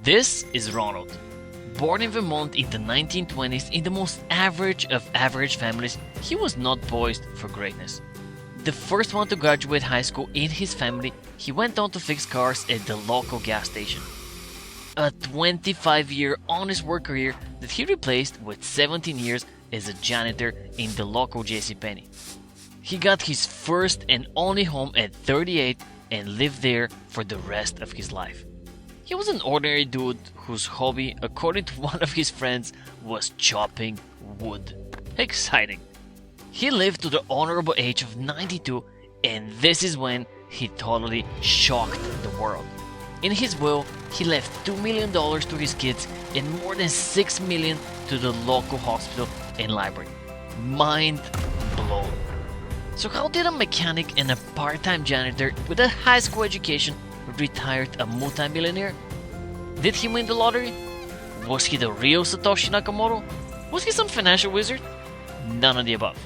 This is Ronald. Born in Vermont in the 1920s in the most average of average families, he was not poised for greatness. The first one to graduate high school in his family, he went on to fix cars at the local gas station. A 25-year honest work career that he replaced with 17 years as a janitor in the local JCPenney. He got his first and only home at 38 and lived there for the rest of his life. He was an ordinary dude whose hobby, according to one of his friends, was chopping wood. Exciting. He lived to the honorable age of 92, and this is when he totally shocked the world. In his will, he left $2 million to his kids and more than $6 million to the local hospital and library. Mind blown. So how did a mechanic and a part-time janitor with a high school education retire a multi-millionaire? Did he win the lottery? Was he the real Satoshi Nakamoto? Was he some financial wizard? None of the above.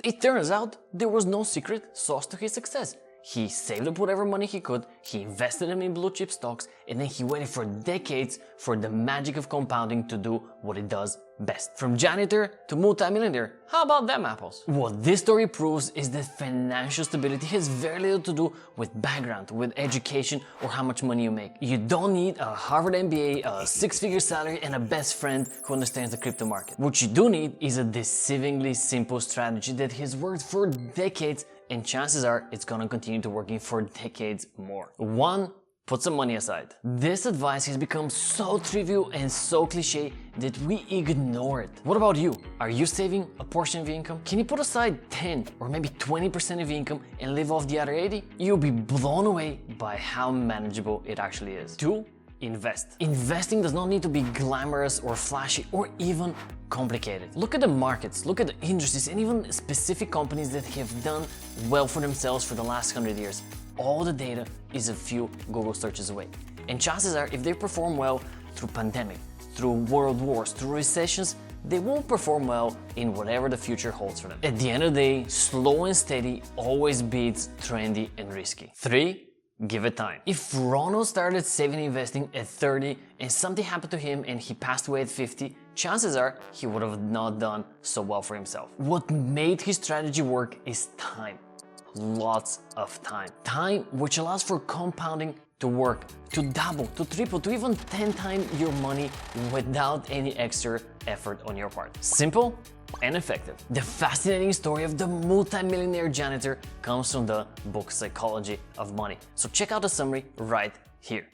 It turns out there was no secret sauce to his success. He saved up whatever money he could, he invested them in blue chip stocks, and then he waited for decades for the magic of compounding to do what it does best. From janitor to multi-millionaire, how about them apples? What this story proves is that financial stability has very little to do with background, with education, or how much money you make. You don't need a Harvard MBA, a six-figure salary, and a best friend who understands the crypto market. What you do need is a deceivingly simple strategy that has worked for decades, and chances are it's gonna continue to working for decades more. 1. Put some money aside. This advice has become so trivial and so cliche that we ignore it. What about you? Are you saving a portion of your income? Can you put aside 10 or maybe 20% of your income and live off the other 80? You'll be blown away by how manageable it actually is. 2. Invest. Investing does not need to be glamorous or flashy or even complicated. Look at the markets, look at the industries, and even specific companies that have done well for themselves for the last 100 years. All the data is a few Google searches away. And chances are, if they perform well through pandemic, through world wars, through recessions, they will perform well in whatever the future holds for them. At the end of the day, slow and steady always beats trendy and risky. 3. Give it time. If Ronald started saving and investing at 30 and something happened to him and he passed away at 50, chances are he would have not done so well for himself. What made his strategy work is time. Lots of time. Time which allows for compounding to work, to double, to triple, to even 10 times your money without any extra effort on your part. Simple and effective. The fascinating story of the multi-millionaire janitor comes from the book Psychology of Money. So check out the summary right here.